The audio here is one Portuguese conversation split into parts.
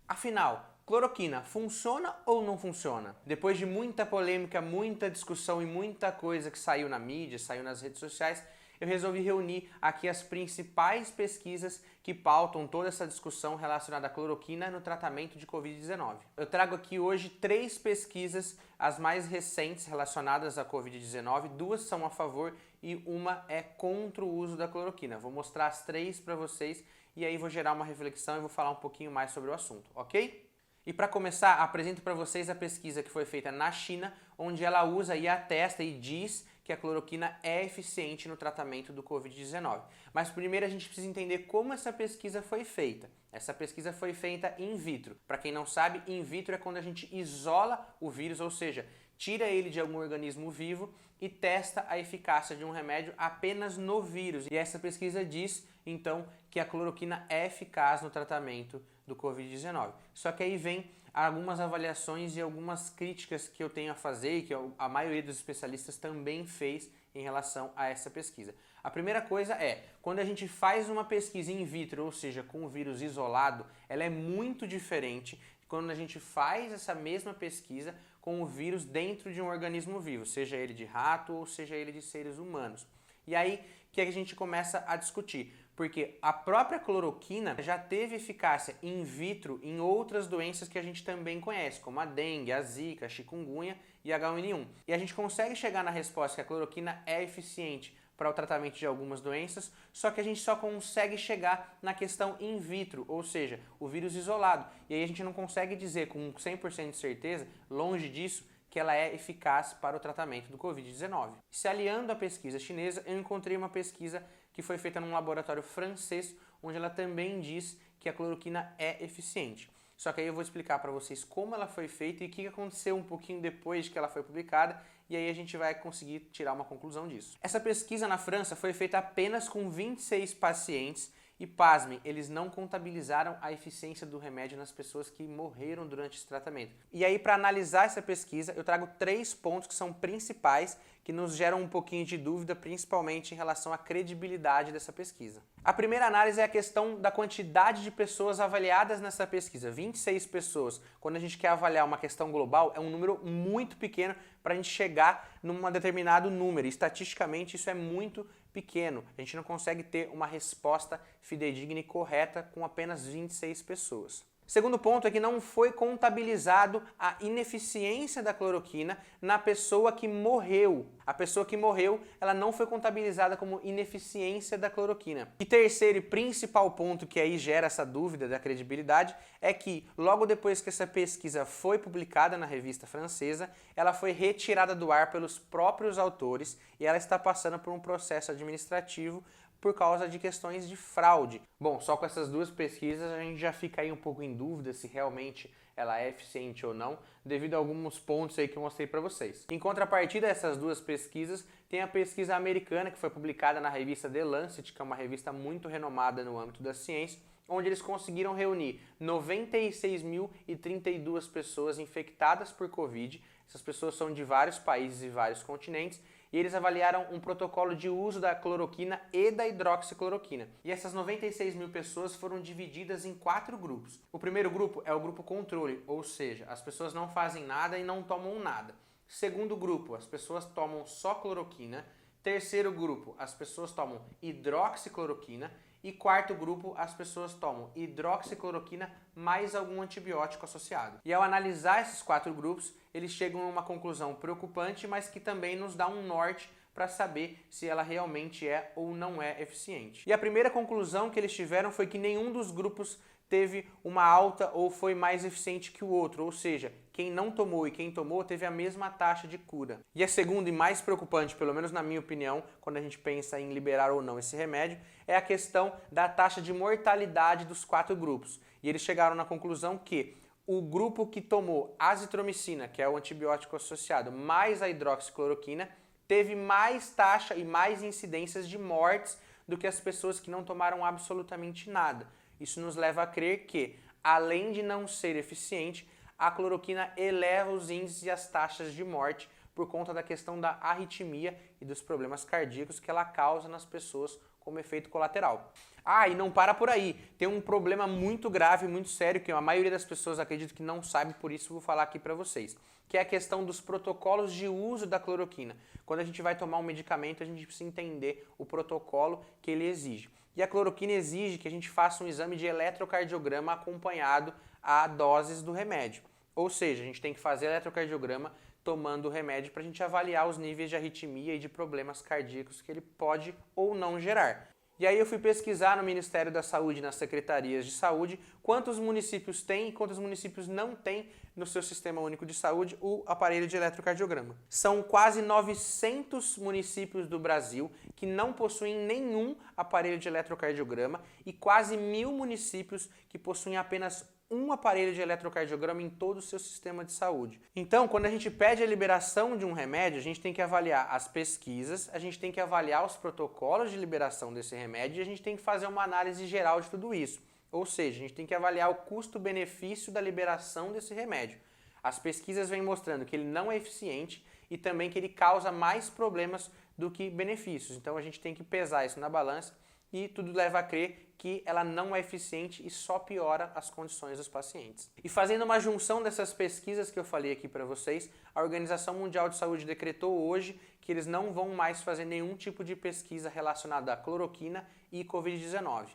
Afinal, cloroquina funciona ou não funciona? Depois de muita polêmica, muita discussão e muita coisa que saiu na mídia, saiu nas redes sociais, eu resolvi reunir aqui as principais pesquisas que pautam toda essa discussão relacionada à cloroquina no tratamento de Covid-19. Eu trago aqui hoje 3 pesquisas, as mais recentes relacionadas à Covid-19, 2 são a favor e uma é contra o uso da cloroquina. Vou mostrar as 3 para vocês e aí vou gerar uma reflexão e vou falar um pouquinho mais sobre o assunto, ok? E para começar, apresento para vocês a pesquisa que foi feita na China, onde ela usa e atesta e diz que a cloroquina é eficiente no tratamento do Covid-19. Mas primeiro a gente precisa entender como essa pesquisa foi feita. Essa pesquisa foi feita in vitro. Para quem não sabe, in vitro é quando a gente isola o vírus, ou seja, tira ele de algum organismo vivo e testa a eficácia de um remédio apenas no vírus. E essa pesquisa diz, então, que a cloroquina é eficaz no tratamento do Covid-19. Só que aí vem algumas avaliações e algumas críticas que eu tenho a fazer e que a maioria dos especialistas também fez em relação a essa pesquisa. A primeira coisa é, quando a gente faz uma pesquisa in vitro, ou seja, com o vírus isolado, ela é muito diferente de quando a gente faz essa mesma pesquisa com o vírus dentro de um organismo vivo, seja ele de rato ou seja ele de seres humanos. E aí que a gente começa a discutir, porque a própria cloroquina já teve eficácia in vitro em outras doenças que a gente também conhece, como a dengue, a zika, a chikungunya e a H1N1. E a gente consegue chegar na resposta que a cloroquina é eficiente para o tratamento de algumas doenças, só que a gente só consegue chegar na questão in vitro, ou seja, o vírus isolado. E aí a gente não consegue dizer com 100% de certeza, longe disso, que ela é eficaz para o tratamento do Covid-19. Se aliando à pesquisa chinesa, eu encontrei uma pesquisa que foi feita num laboratório francês, onde ela também diz que a cloroquina é eficiente. Só que aí eu vou explicar para vocês como ela foi feita e o que aconteceu um pouquinho depois que ela foi publicada, e aí a gente vai conseguir tirar uma conclusão disso. Essa pesquisa na França foi feita apenas com 26 pacientes e, pasmem, eles não contabilizaram a eficiência do remédio nas pessoas que morreram durante esse tratamento. E aí, para analisar essa pesquisa, eu trago 3 pontos que são principais, que nos geram um pouquinho de dúvida, principalmente em relação à credibilidade dessa pesquisa. A primeira análise é a questão da quantidade de pessoas avaliadas nessa pesquisa. 26 pessoas. Quando a gente quer avaliar uma questão global, é um número muito pequeno para a gente chegar num determinado número. Estatisticamente, isso é muito pequeno. A gente não consegue ter uma resposta fidedigna e correta com apenas 26 pessoas. Segundo ponto é que não foi contabilizado a ineficiência da cloroquina na pessoa que morreu. A pessoa que morreu, ela não foi contabilizada como ineficiência da cloroquina. E terceiro e principal ponto que aí gera essa dúvida da credibilidade é que logo depois que essa pesquisa foi publicada na revista francesa, ela foi retirada do ar pelos próprios autores e ela está passando por um processo administrativo por causa de questões de fraude. Bom, só com essas 2 pesquisas a gente já fica aí um pouco em dúvida se realmente ela é eficiente ou não, devido a alguns pontos aí que eu mostrei para vocês. Em contrapartida dessas 2 pesquisas, tem a pesquisa americana que foi publicada na revista The Lancet, que é uma revista muito renomada no âmbito da ciência, onde eles conseguiram reunir 96.032 pessoas infectadas por Covid. Essas pessoas são de vários países e vários continentes, e eles avaliaram um protocolo de uso da cloroquina e da hidroxicloroquina. E essas 96 mil pessoas foram divididas em 4 grupos. O primeiro grupo é o grupo controle, ou seja, as pessoas não fazem nada e não tomam nada. Segundo grupo, as pessoas tomam só cloroquina. Terceiro grupo, as pessoas tomam hidroxicloroquina. E quarto grupo, as pessoas tomam hidroxicloroquina mais algum antibiótico associado. E ao analisar esses 4 grupos, eles chegam a uma conclusão preocupante, mas que também nos dá um norte para saber se ela realmente é ou não é eficiente. E a primeira conclusão que eles tiveram foi que nenhum dos grupos teve uma alta ou foi mais eficiente que o outro, ou seja, quem não tomou e quem tomou teve a mesma taxa de cura. E a segunda e mais preocupante, pelo menos na minha opinião, quando a gente pensa em liberar ou não esse remédio, é a questão da taxa de mortalidade dos 4 grupos. E eles chegaram na conclusão que o grupo que tomou azitromicina, que é o antibiótico associado, mais a hidroxicloroquina, teve mais taxa e mais incidências de mortes do que as pessoas que não tomaram absolutamente nada. Isso nos leva a crer que, além de não ser eficiente, a cloroquina eleva os índices e as taxas de morte por conta da questão da arritmia e dos problemas cardíacos que ela causa nas pessoas como efeito colateral. Ah, e não para por aí. Tem um problema muito grave, muito sério, que a maioria das pessoas acredito que não sabe, por isso vou falar aqui para vocês, que é a questão dos protocolos de uso da cloroquina. Quando a gente vai tomar um medicamento, a gente precisa entender o protocolo que ele exige. E a cloroquina exige que a gente faça um exame de eletrocardiograma acompanhado a doses do remédio. Ou seja, a gente tem que fazer eletrocardiograma tomando o remédio para a gente avaliar os níveis de arritmia e de problemas cardíacos que ele pode ou não gerar. E aí eu fui pesquisar no Ministério da Saúde, nas secretarias de saúde, quantos municípios têm e quantos municípios não têm no seu Sistema Único de Saúde o aparelho de eletrocardiograma. São quase 900 municípios do Brasil que não possuem nenhum aparelho de eletrocardiograma e quase 1.000 municípios que possuem apenas um aparelho de eletrocardiograma em todo o seu sistema de saúde. Então, quando a gente pede a liberação de um remédio, a gente tem que avaliar as pesquisas, a gente tem que avaliar os protocolos de liberação desse remédio e a gente tem que fazer uma análise geral de tudo isso. Ou seja, a gente tem que avaliar o custo-benefício da liberação desse remédio. As pesquisas vêm mostrando que ele não é eficiente e também que ele causa mais problemas do que benefícios. Então, a gente tem que pesar isso na balança e tudo leva a crer que ela não é eficiente e só piora as condições dos pacientes. E fazendo uma junção dessas pesquisas que eu falei aqui para vocês, a Organização Mundial de Saúde decretou hoje que eles não vão mais fazer nenhum tipo de pesquisa relacionada à cloroquina e Covid-19.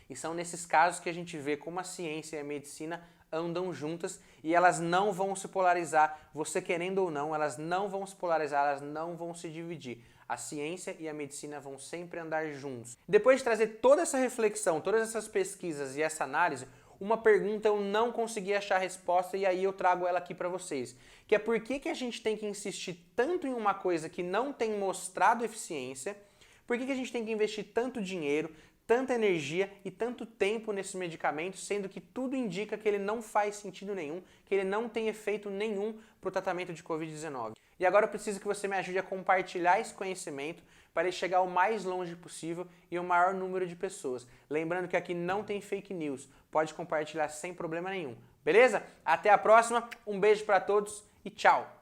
E são nesses casos que a gente vê como a ciência e a medicina andam juntas e elas não vão se polarizar, você querendo ou não, elas não vão se polarizar, elas não vão se dividir. A ciência e a medicina vão sempre andar juntos. Depois de trazer toda essa reflexão, todas essas pesquisas e essa análise, uma pergunta eu não consegui achar a resposta e aí eu trago ela aqui para vocês. Que é por que a gente tem que insistir tanto em uma coisa que não tem mostrado eficiência? Por que a gente tem que investir tanto dinheiro, tanta energia e tanto tempo nesse medicamento, sendo que tudo indica que ele não faz sentido nenhum, que ele não tem efeito nenhum para o tratamento de Covid-19. E agora eu preciso que você me ajude a compartilhar esse conhecimento para ele chegar o mais longe possível e o maior número de pessoas. Lembrando que aqui não tem fake news, pode compartilhar sem problema nenhum. Beleza? Até a próxima, um beijo para todos e tchau!